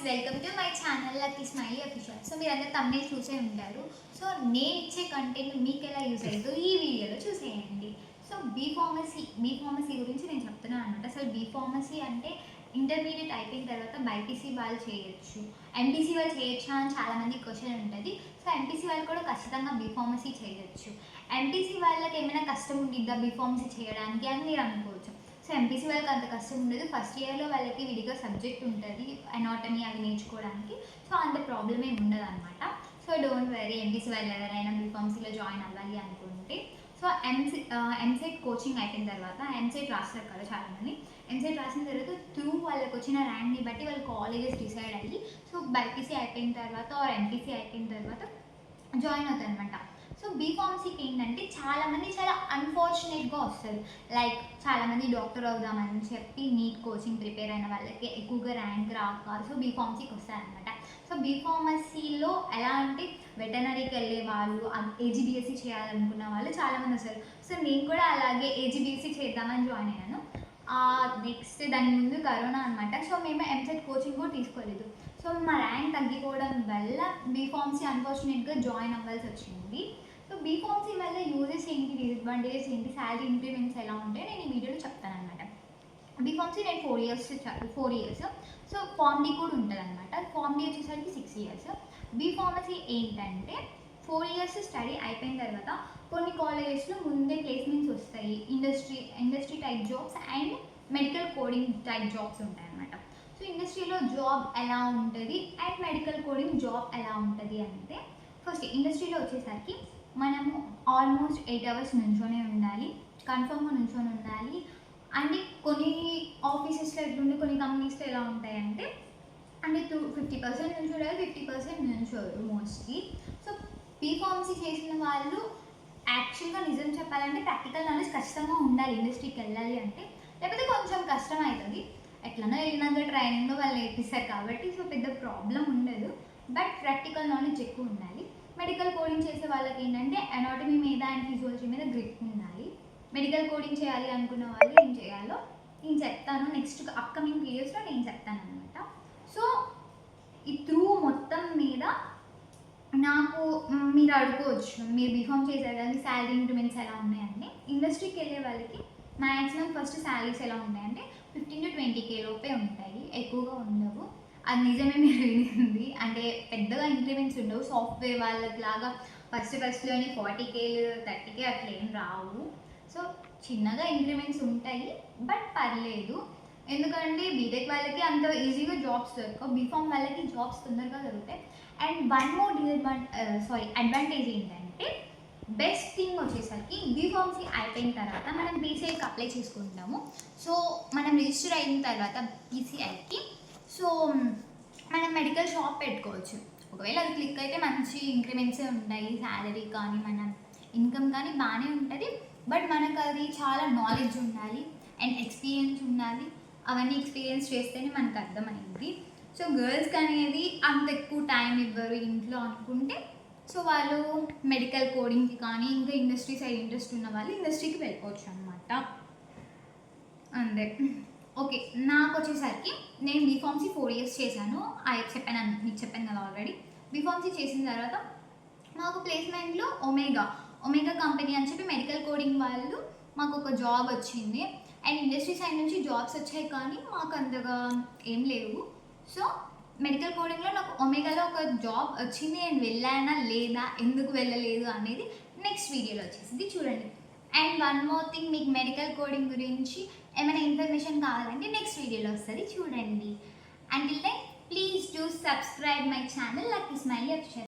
Welcome to my channel Lucky Smiley official. So మీరు అందరు thumbnail చూసే ఉంటారు. సో నేను ఇచ్చే కంటెంట్ మీకు ఎలా యూజ్ అయ్యిందో ఈ వీడియోలో చూసేయండి. సో బీ ఫార్మసీ గురించి నేను చెప్తున్నాను అనమాట. అసలు బీ ఫార్మసీ అంటే ఇంటర్మీడియట్ అయిపోయిన తర్వాత బైపీసీ వాళ్ళు చేయొచ్చు, ఎంపీసీ వాళ్ళు చేయొచ్చా అని చాలామంది క్వశ్చన్ ఉంటుంది. సో ఎంపీసీ వాళ్ళు కూడా ఖచ్చితంగా బీ ఫార్మసీ చేయొచ్చు. ఎంపీసీ వాళ్ళకి ఏమైనా కష్టం ఉండిద్దా బీ ఫార్మసీ చేయడానికి అని మీరు అనుకోవచ్చు. సో ఎంపీసీ వాళ్ళకి అంత కష్టం ఉండదు. ఫస్ట్ ఇయర్లో వాళ్ళకి విడిగా సబ్జెక్ట్ ఉంటుంది, అనాటమీ అవి నేర్చుకోవడానికి. సో అంత ప్రాబ్లం ఏమి ఉండదు అనమాట. సో డోంట్ వెరీ, ఎంపీసీ వాళ్ళు ఎవరైనా బీఫార్మసీలో జాయిన్ అవ్వాలి అనుకుంటే. సో ఎంసెట్ కోచింగ్ అయిపోయిన తర్వాత ఎంసెట్ రాస్తారు కదా చాలామంది. ఎంసెట్ రాసిన తర్వాత త్రూ వాళ్ళకి వచ్చిన ర్యాంక్ని బట్టి వాళ్ళ కాలేజెస్ డిసైడ్ అయ్యి సో బైపీసీ అయిపోయిన తర్వాత ఆర్ ఎంపీసీ అయిపోయిన తర్వాత జాయిన్ అవుతారు అనమాట. సో బీఫార్మసీకి ఏంటంటే చాలామంది చాలా అన్ఫార్చునేట్గా వస్తారు. లైక్ చాలామంది డాక్టర్ అవుదామని చెప్పి నీట్ కోచింగ్ ప్రిపేర్ అయిన వాళ్ళకి ఎక్కువగా ర్యాంక్ రాక సో బీఫార్మసీకి వస్తారనమాట. సో బీఫార్మసీలో ఎలా అంటే వెటనరీకి వెళ్ళే వాళ్ళు, ఏజీబీఎస్సీ చేయాలనుకున్న వాళ్ళు చాలామంది వస్తారు. సో నేను కూడా అలాగే ఏజీబీఎస్సీ చేద్దామని జాయిన్ అయ్యాను. నెక్స్ట్ దాని ముందు కరోనా అనమాట. సో మేము ఎంసెట్ కోచింగ్ కూడా తీసుకోలేదు. సో మా ర్యాంక్ తగ్గిపోవడం వల్ల బీఫార్మసీ అన్ఫార్చునేట్గా జాయిన్ అవ్వాల్సి వచ్చింది. సో బీఫార్మసీ వల్ల యూజెస్ ఏంటి, డిసడ్వాంటేజెస్ ఏంటి, శాలరీ ఇంక్రిమెంట్స్ ఎలా ఉంటాయి నేను ఈ వీడియోలో చెప్తాను అనమాట. బీఫార్మసీ నేను 4 ఇయర్స్. సో ఫార్మ్ డి కూడా ఉంటుంది అనమాట. ఫార్మ్ డి వచ్చేసరికి 6 ఇయర్స్. బీఫార్మసీ ఏంటంటే 4 ఇయర్స్ స్టడీ అయిపోయిన తర్వాత కొన్ని కాలేజెస్లో ముందే ప్లేస్మెంట్స్ వస్తాయి. Industry type jobs and medical coding type jobs ఉంటాయి అన్నమాట. సో ఇండస్ట్రీలో జాబ్ ఎలా ఉంటుంది అండ్ మెడికల్ కోడింగ్ జాబ్ ఎలా ఉంటుంది అంటే, ఫస్ట్ ఇండస్ట్రీలో వచ్చేసరికి మనము ఆల్మోస్ట్ 8 hours నుంచోనే ఉండాలి, కన్ఫర్మ్గా నుంచొని ఉండాలి. అంటే కొన్ని ఆఫీసెస్లో ఎట్లుండి కొన్ని కంపెనీస్లో ఎలా ఉంటాయంటే అంటే 50% నుంచి ఉండాలి, 50% నుంచోరు మోస్ట్లీ. సో బీఫార్మసీ చేసిన వాళ్ళు యాక్చువల్గా నిజం చెప్పాలంటే ప్రాక్టికల్ నాలెడ్జ్ ఖచ్చితంగా ఉండాలి ఇండస్ట్రీకి వెళ్ళాలి అంటే, లేకపోతే కొంచెం కష్టం అవుతుంది. ఎట్లనో వెళ్ళినాక ట్రైనింగ్లో వాళ్ళు నేర్పిస్తారు కాబట్టి సో పెద్ద ప్రాబ్లం ఉండదు. బట్ ప్రాక్టికల్ నాలెడ్జ్ ఎక్కువ ఉండాలి. మెడికల్ కోడింగ్ చేసే వాళ్ళకి ఏంటంటే అనాటమీ మీద అండ్ ఫిజియాలజీ మీద గ్రిప్ ఉండాలి. మెడికల్ కోడింగ్ చేయాలి అనుకున్న వాళ్ళు ఏం చేయాలో నేను చెప్తాను, నెక్స్ట్ అప్కమింగ్ వీడియోస్లో నేను చెప్తాను అనమాట. సో ఈ త్రూ మొత్తం మీద నాకు మీరు అడుకోవచ్చు, మీరు బీఫామ్ చేశారు కదా శాలరీ ఇంక్రిమెంట్స్ ఎలా ఉన్నాయంటే, ఇండస్ట్రీకి వెళ్ళే వాళ్ళకి మ్యాక్సిమం ఫస్ట్ శాలరీస్ ఎలా ఉంటాయంటే 15 to 20K లోపే ఉంటాయి, ఎక్కువగా ఉండవు. అది నిజమే మీరు వినింది. అంటే పెద్దగా ఇంక్రిమెంట్స్ ఉండవు. సాఫ్ట్వేర్ వాళ్ళకి లాగా ఫస్ట్లోనే 40K 30K అట్లా ఏం రావు. సో చిన్నగా ఇంక్రిమెంట్స్ ఉంటాయి, బట్ పర్లేదు. ఎందుకంటే బీటెక్ వాళ్ళకి అంత ఈజీగా జాబ్స్ దొరకవు, బీఫామ్ వాళ్ళకి జాబ్స్ తొందరగా దొరుకుతాయి. అండ్ వన్ మోర్ అడ్వాంటేజ్ ఏంటంటే, బెస్ట్ థింగ్ వచ్చేసరికి బీఫార్మసీ అయిపోయిన తర్వాత మనం బీసీఐకి అప్లై చేసుకుంటాము. సో మనం రిజిస్టర్ అయిన తర్వాత బీసీఐకి సో మనం మెడికల్ షాప్ పెట్టుకోవచ్చు. ఒకవేళ అది క్లిక్ అయితే మంచి ఇంక్రిమెంట్సే ఉంటాయి, శాలరీ కానీ మన ఇన్కమ్ కానీ బాగానే ఉంటుంది. బట్ మనకు అది చాలా నాలెడ్జ్ ఉండాలి అండ్ ఎక్స్పీరియన్స్ ఉండాలి. అవన్నీ ఎక్స్పీరియన్స్ చేస్తేనే మనకు అర్థమైంది. సో గర్ల్స్కి అనేది అంత ఎక్కువ టైం ఇవ్వరు ఇంట్లో అనుకుంటే, సో వాళ్ళు మెడికల్ కోడింగ్కి కానీ ఇంకా ఇండస్ట్రీ సైడ్ ఇంట్రెస్ట్ ఉన్న వాళ్ళు ఇండస్ట్రీకి వెళ్ళిపోవచ్చు అనమాట. అంతే. ఓకే, నాకు వచ్చేసరికి నేను బీఫార్మసీ 4 years చేశాను. మీకు చెప్పాను కదా ఆల్రెడీ. బీఫార్మసీ చేసిన తర్వాత మాకు ప్లేస్మెంట్లో ఒమేగా కంపెనీ అని చెప్పి మెడికల్ కోడింగ్ వాళ్ళు మాకు ఒక జాబ్ వచ్చింది. అండ్ ఇండస్ట్రీ సైడ్ నుంచి జాబ్స్ వచ్చాయి కానీ మాకు అంతగా ఏం లేవు. సో మెడికల్ కోడింగ్లో నాకు ఒమేగాలో ఒక జాబ్ వచ్చింది. నేను వెళ్ళానా లేదా, ఎందుకు వెళ్ళలేదు అనేది నెక్స్ట్ వీడియోలో వచ్చేసింది, చూడండి. అండ్ వన్ మోర్ థింగ్, మీకు మెడికల్ కోడింగ్ గురించి ఏమైనా ఇన్ఫర్మేషన్ కావాలంటే నెక్స్ట్ వీడియోలో వస్తుంది, చూడండి. Until then please do subscribe my channel Lucky Smiley official.